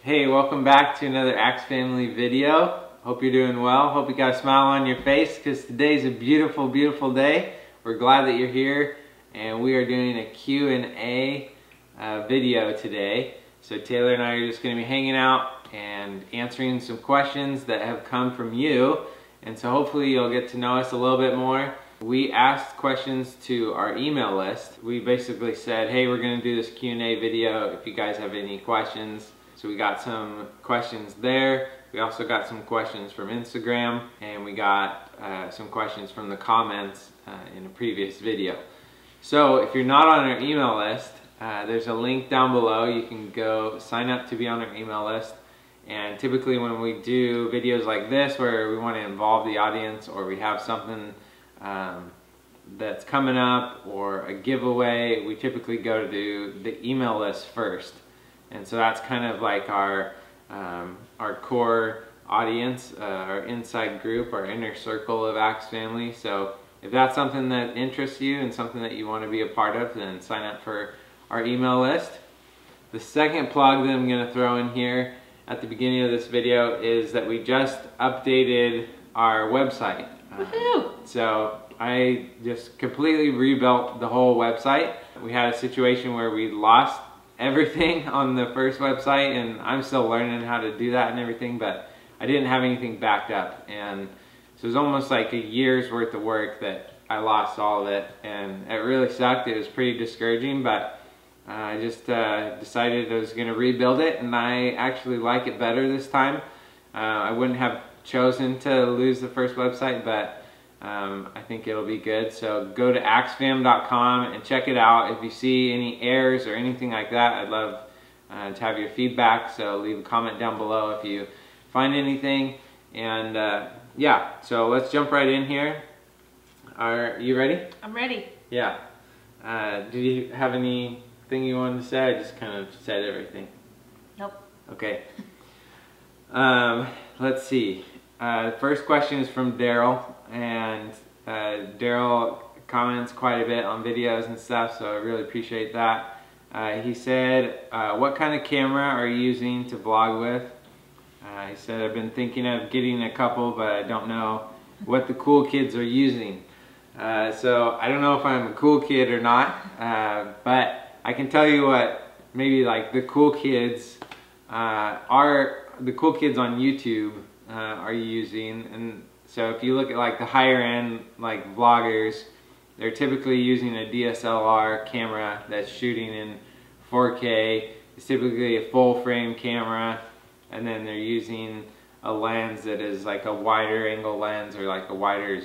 Hey, welcome back to another Axe Family video. Hope you're doing well. Hope you got a smile on your face because today's a beautiful, beautiful day. We're glad that you're here and we are doing a Q&A video today. So Taylor and I are just going to be hanging out and answering some questions that have come from you. And so hopefully you'll get to know us a little bit more. We asked questions to our email list. We basically said, hey, we're going to do this Q&A video if you guys have any questions. So we got some questions there. We also got some questions from Instagram, and we got some questions from the comments in a previous video. So if you're not on our email list, there's a link down below. You can go sign up to be on our email list. And typically when we do videos like this where we want to involve the audience, or we have something that's coming up or a giveaway, we typically go to the email list first. And so that's kind of like our core audience, our inside group, our inner circle of Axe Family. So if that's something that interests you and something that you want to be a part of, then sign up for our email list. The second plug that I'm going to throw in here at the beginning of this video is that we just updated our website. So I just completely rebuilt the whole website. We had a situation where we lost everything on the first website, and I'm still learning how to do that and everything, but I didn't have anything backed up, and so it was almost like a year's worth of work that I lost all of it, and it really sucked. It was pretty discouraging, but I just decided I was going to rebuild it, and I actually like it better this time. I wouldn't have chosen to lose the first website, but I think it'll be good. So go to axefam.com and check it out. If you see any errors or anything like that, I'd love to have your feedback. So leave a comment down below if you find anything. And yeah, so let's jump right in here. Are you ready? I'm ready. Yeah. Do you have anything you wanted to say? I just kind of said everything. Nope. Okay. Let's see. First question is from Daryl, and Daryl comments quite a bit on videos and stuff, so I really appreciate that. He said, what kind of camera are you using to vlog with? He said, I've been thinking of getting a couple, but I don't know what the cool kids are using. So I don't know if I'm a cool kid or not, but I can tell you what maybe like the cool kids on YouTube are using. And so if you look at like the higher end like vloggers, they're typically using a DSLR camera that's shooting in 4K. It's typically a full frame camera, and then they're using a lens that is like a wider angle lens or like a wider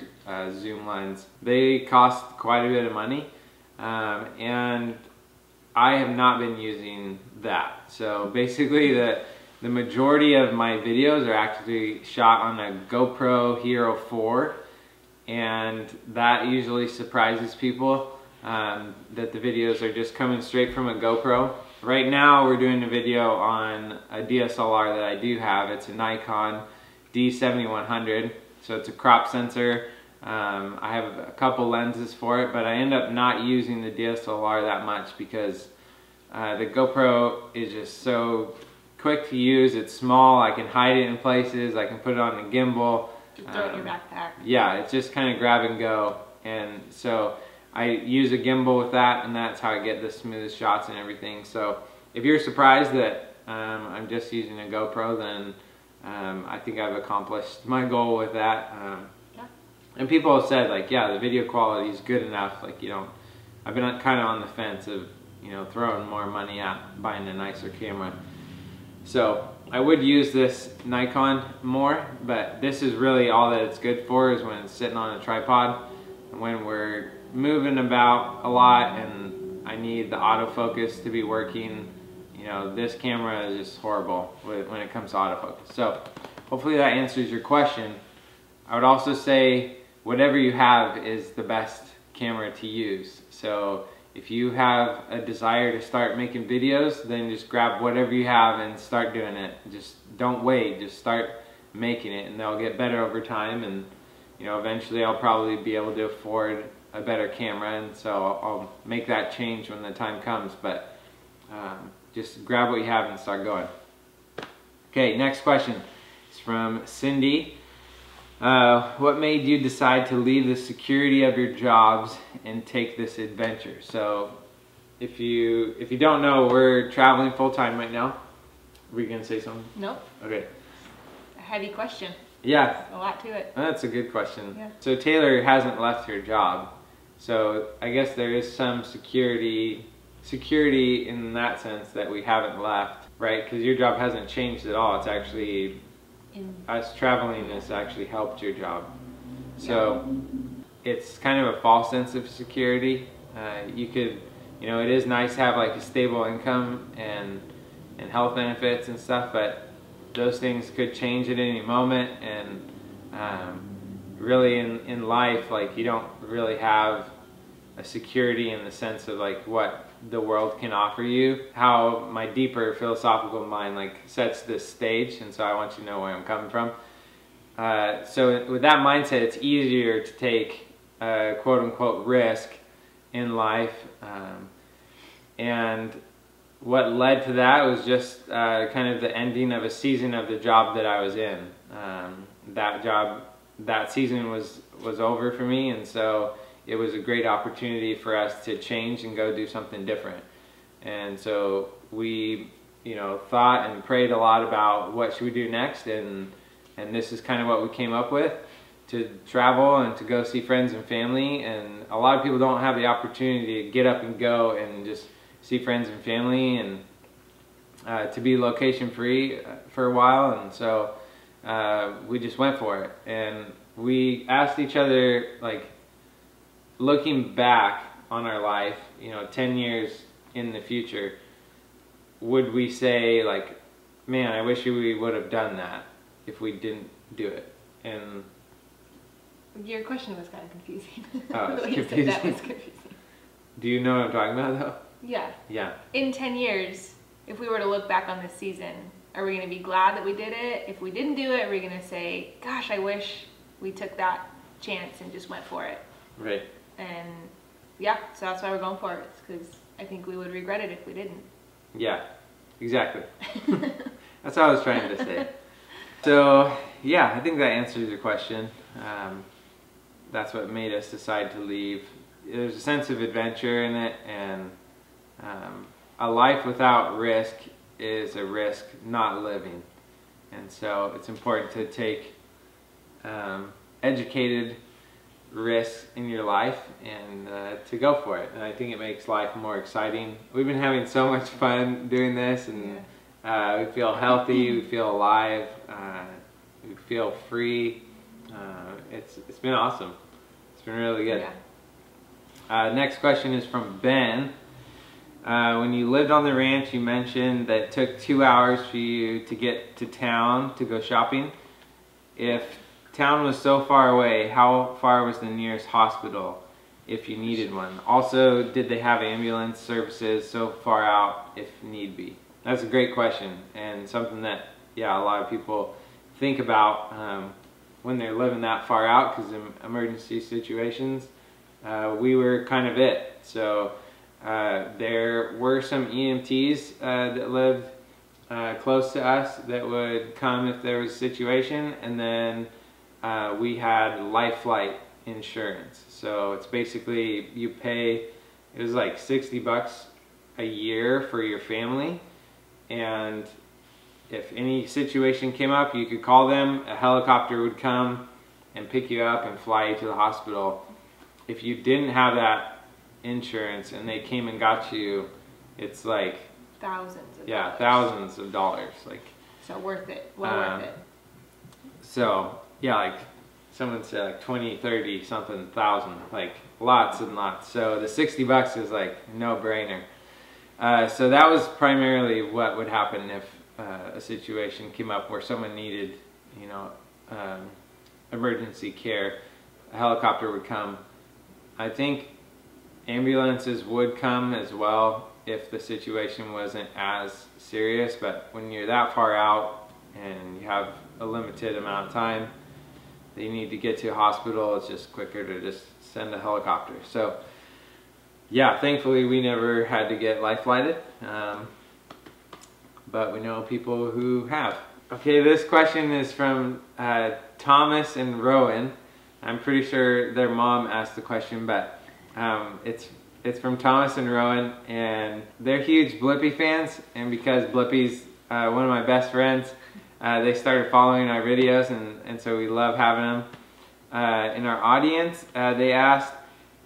zoom lens. They cost quite a bit of money, and I have not been using that. So basically the majority of my videos are actually shot on a GoPro Hero 4, and that usually surprises people that the videos are just coming straight from a GoPro. Right now we're doing a video on a DSLR that I do have. It's a Nikon D7100, so it's a crop sensor. I have a couple lenses for it, but I end up not using the DSLR that much because the GoPro is just so quick to use. It's small. I can hide it in places. I can put it on a gimbal. You throw it in your backpack. Yeah, it's just kind of grab and go. And so I use a gimbal with that, and that's how I get the smoothest shots and everything. So if you're surprised that I'm just using a GoPro, then I think I've accomplished my goal with that. Yeah. And people have said like, yeah, the video quality is good enough. Like, you know, I've been kind of on the fence of, you know, throwing more money at buying a nicer camera. So I would use this Nikon more, but this is really all that it's good for, is when it's sitting on a tripod. And when we're moving about a lot and I need the autofocus to be working, you know, this camera is just horrible when it comes to autofocus. So hopefully that answers your question. I would also say whatever you have is the best camera to use. So if you have a desire to start making videos, then just grab whatever you have and start doing it. Just don't wait, just start making it, and they'll get better over time. And you know, eventually I'll probably be able to afford a better camera, and so I'll make that change when the time comes. But just grab what you have and start going. Okay, next question is from Cindy. What made you decide to leave the security of your jobs and take this adventure? So if you don't know, we're traveling full-time right now. Were you gonna say something? Nope. Okay. A heavy question. Yeah. A lot to it. That's a good question. Yeah. So Taylor hasn't left her job. So I guess there is some security in that sense that we haven't left, right? Because your job hasn't changed at all. It's actually, us traveling has actually helped your job. So it's kind of a false sense of security. You could, it is nice to have like a stable income and health benefits and stuff, but those things could change at any moment. And really in life, like, you don't really have a security in the sense of like what the world can offer you. How my deeper philosophical mind like sets this stage, and so I want you to know where I'm coming from. So with that mindset, it's easier to take a quote-unquote risk in life, and what led to that was just kind of the ending of a season of the job that I was in. That season was over for me, and so it was a great opportunity for us to change and go do something different. And so we, thought and prayed a lot about what should we do next, and this is kind of what we came up with, to travel and to go see friends and family. And a lot of people don't have the opportunity to get up and go and just see friends and family, and to be location free for a while. And so we just went for it, and we asked each other, like, looking back on our life, 10 years in the future, would we say like, man, I wish we would have done that if we didn't do it? And your question was kind of confusing. Oh, The way it's you said that was confusing. confusing. Do you know what I'm talking about though? Yeah. Yeah. In 10 years, if we were to look back on this season, are we going to be glad that we did it? If we didn't do it, are we going to say, gosh, I wish we took that chance and just went for it? Right. And yeah, so that's why we're going for it, because I think we would regret it if we didn't. Yeah, exactly. That's what I was trying to say. So yeah, I think that answers your question. That's what made us decide to leave. There's a sense of adventure in it, and a life without risk is a risk not living. And so it's important to take educated risks in your life and to go for it. And I think it makes life more exciting. We've been having so much fun doing this, and we feel healthy, we feel alive, we feel free. It's been awesome. It's been really good. Next question is from Ben. When you lived on the ranch, you mentioned that it took 2 hours for you to get to town to go shopping. If town was so far away, how far was the nearest hospital if you needed one? Also, did they have ambulance services so far out if need be? That's a great question, and something that, a lot of people think about when they're living that far out, because in emergency situations, we were kind of it. So there were some EMTs that lived close to us that would come if there was a situation, and then we had life flight insurance. So it's basically, you pay, it was like $60 a year for your family, and if any situation came up, you could call them, a helicopter would come and pick you up and fly you to the hospital. If you didn't have that insurance and they came and got you, it's like thousands of dollars. dollars. Thousands of dollars. Like, so worth it. Well worth it. So like someone said, like 20, 30 something thousand, like lots and lots. So the $60 is like no brainer. So that was primarily what would happen if a situation came up where someone needed, emergency care. A helicopter would come. I think ambulances would come as well if the situation wasn't as serious, but when you're that far out and you have a limited amount of time that you need to get to a hospital, it's just quicker to just send a helicopter. So yeah, thankfully we never had to get life flighted, but we know people who have. Okay, this question is from Thomas and Rowan. I'm pretty sure their mom asked the question, but it's from Thomas and Rowan, and they're huge Blippi fans, and because Blippi's one of my best friends, they started following our videos, and so we love having them in our audience. They asked,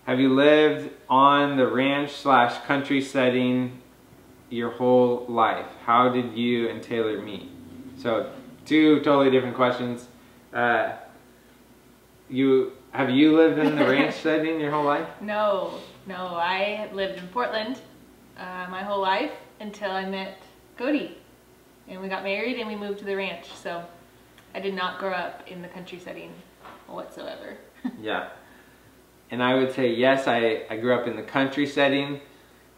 have you lived on the ranch / country setting your whole life? How did you and Taylor meet? So, two totally different questions. Have you lived in the ranch setting your whole life? No, I lived in Portland my whole life until I met Cody. And we got married and we moved to the ranch. So I did not grow up in the country setting whatsoever. Yeah. And I would say yes, I grew up in the country setting,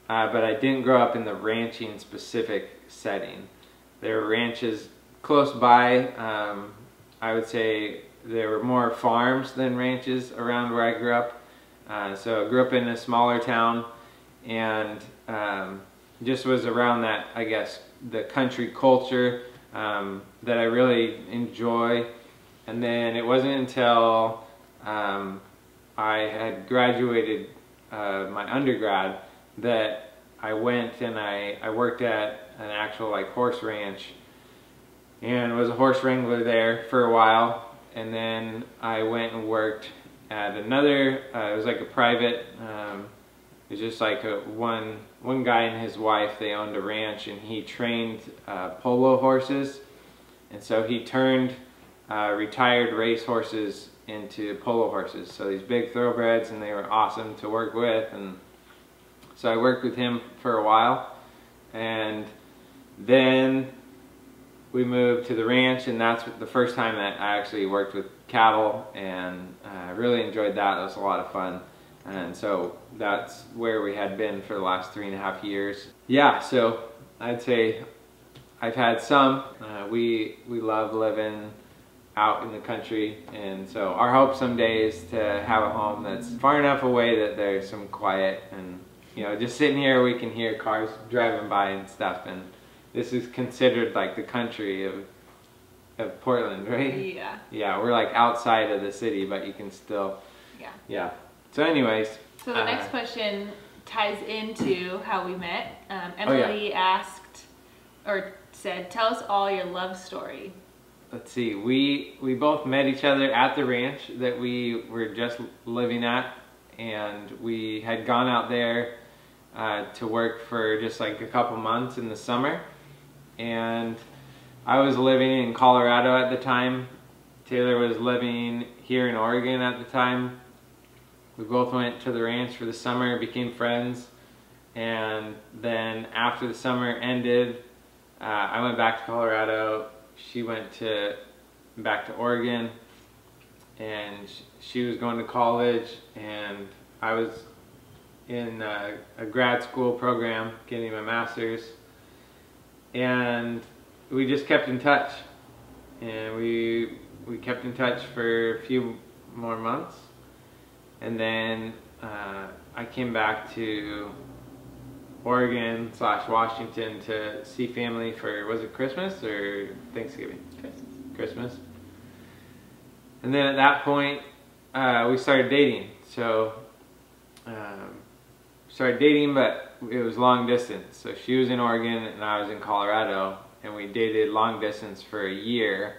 but I didn't grow up in the ranching specific setting. There were ranches close by. I would say there were more farms than ranches around where I grew up. So I grew up in a smaller town, and just was around that, I guess, the country culture that I really enjoy. And then it wasn't until I had graduated my undergrad that I went and I worked at an actual like horse ranch and was a horse wrangler there for a while. And then I went and worked at another, it was like a private, it was just like one guy and his wife, they owned a ranch, and he trained polo horses. And so he turned retired race horses into polo horses. So these big thoroughbreds, and they were awesome to work with. And so I worked with him for a while. And then we moved to the ranch, and that's the first time that I actually worked with cattle, and I really enjoyed that. It was a lot of fun. And so that's where we had been for the last 3.5 years. Yeah, so I'd say I've had some. We love living out in the country, and so our hope someday is to have a home that's far enough away that there's some quiet, and you know, just sitting here we can hear cars driving by and stuff, and this is considered like the country of Portland, right? Yeah. Yeah, we're like outside of the city, but you can still. Yeah. Yeah. So anyways. So the next question ties into how we met. Emily asked, or said, tell us all your love story. Let's see, we both met each other at the ranch that we were just living at, and we had gone out there to work for just like a couple months in the summer. And I was living in Colorado at the time. Taylor was living here in Oregon at the time. We both went to the ranch for the summer, became friends, and then after the summer ended, I went back to Colorado. She went back to Oregon, and she was going to college, and I was in a grad school program getting my master's. And we just kept in touch, and we kept in touch for a few more months, and then I came back to Oregon / Washington to see family for, was it Christmas or Thanksgiving? Christmas. And then at that point we started dating. So started dating, but it was long distance. So she was in Oregon and I was in Colorado, and we dated long distance for a year.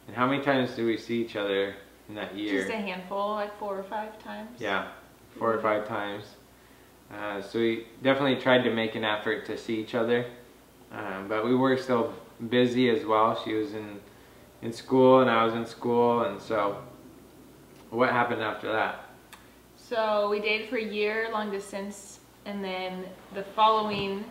And how many times did we see each other in that year? Just a handful, like 4 or 5 times. Yeah, 4 or 5 times. So we definitely tried to make an effort to see each other, but we were still busy as well. She was in school and I was in school, and so what happened after that? So we dated for a year, long distance, and then the following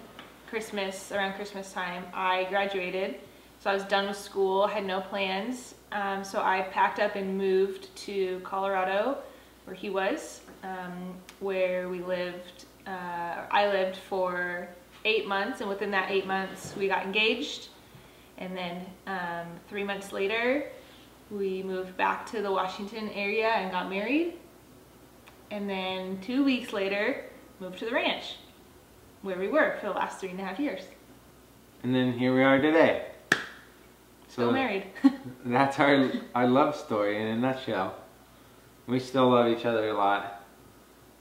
Christmas, around Christmas time, I graduated. So I was done with school, had no plans, so I packed up and moved to Colorado, where he was, where we lived. I lived for 8 months, and within that 8 months we got engaged, and then 3 months later we moved back to the Washington area and got married, and then 2 weeks later moved to the ranch where we were for the last 3.5 years. And then here we are today. Still married. That's our love story in a nutshell. We still love each other a lot.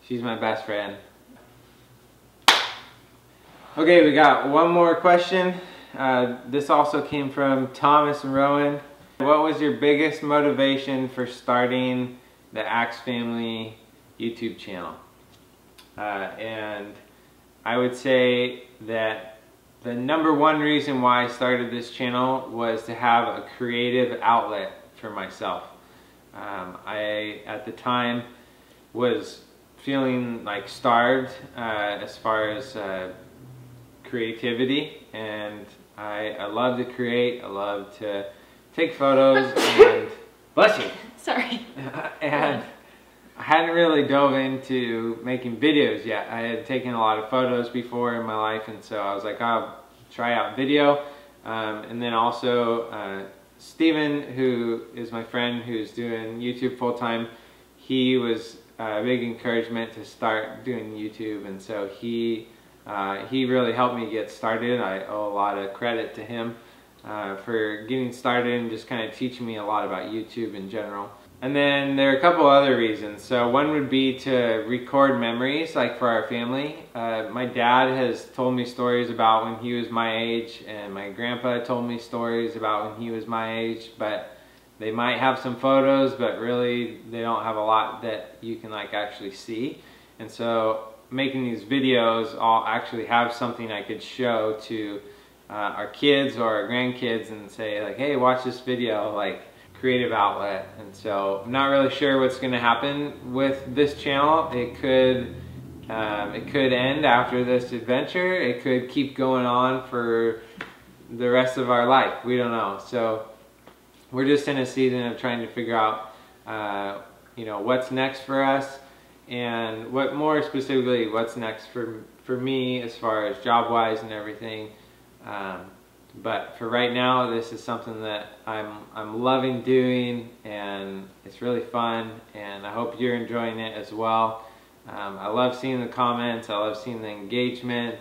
She's my best friend. Okay, we got one more question. This also came from Thomas and Rowan. What was your biggest motivation for starting the Axe Family YouTube channel? And I would say that the #1 reason why I started this channel was to have a creative outlet for myself. I, at the time, was feeling like starved as far as creativity, and I love to create. I love to take photos and bless you. Sorry. And I hadn't really dove into making videos yet. I had taken a lot of photos before in my life, and so I was like, I'll try out video. And then also Steven, who is my friend who's doing YouTube full-time, he was a big encouragement to start doing YouTube, and so he really helped me get started. I owe a lot of credit to him for getting started and just kind of teaching me a lot about YouTube in general. And then there are a couple other reasons. So one would be to record memories, like for our family. My dad has told me stories about when he was my age, and my grandpa told me stories about when he was my age, but they might have some photos, but really they don't have a lot that you can like actually see. And so making these videos, I'll actually have something I could show to our kids or our grandkids and say like, hey, watch this video, like creative outlet. And so I'm not really sure what's going to happen with this channel. It could end after this adventure. It could keep going on for the rest of our life. We don't know. So we're just in a season of trying to figure out you know, what's next for us, and what more specifically what's next for me as far as job wise and everything. But for right now, this is something that I'm loving doing, and it's really fun, and I hope you're enjoying it as well. I love seeing the comments, I love seeing the engagement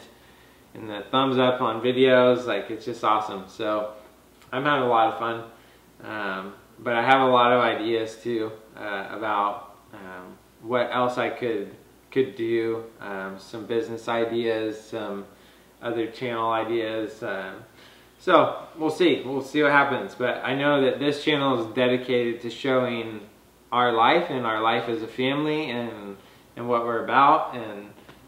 and the thumbs up on videos. Like, it's just awesome. So I'm having a lot of fun, but I have a lot of ideas too about what else I could do, some business ideas, some other channel ideas. So we'll see what happens. But I know that this channel is dedicated to showing our life and our life as a family and what we're about,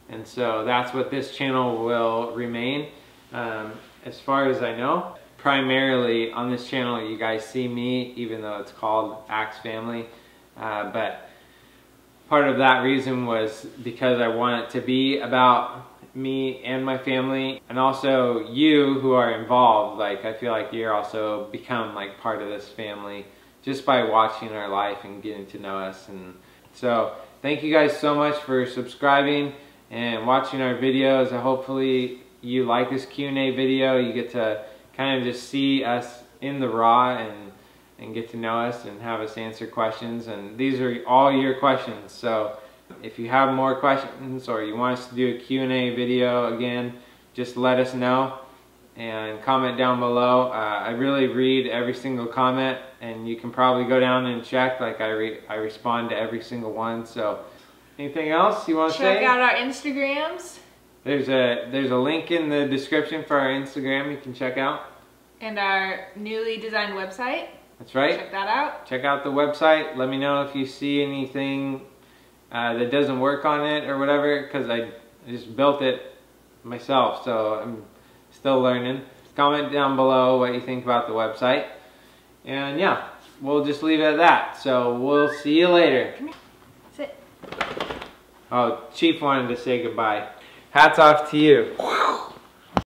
and so that's what this channel will remain, as far as I know. Primarily on this channel you guys see me, even though it's called Axe Family, but part of that reason was because I want it to be about me and my family, and also you who are involved. Like, I feel like you're also become like part of this family just by watching our life and getting to know us. And so thank you guys so much for subscribing and watching our videos. Hopefully you like this Q&A video. You get to kind of just see us in the raw and get to know us and have us answer questions. And these are all your questions. So if you have more questions or you want us to do a Q&A video again, just let us know and comment down below. I really read every single comment, and you can probably go down and check. Like, I respond to every single one. So anything else you want to say? Check out our Instagrams. There's a link in the description for our Instagram you can check out. And our newly designed website. That's right. Check that out. Check out the website. Let me know if you see anything that doesn't work on it or whatever, because I just built it myself, so I'm still learning. Comment down below what you think about the website. And yeah, we'll just leave it at that. So we'll see you later. Come here. Sit. Oh, Chief wanted to say goodbye. Hats off to you.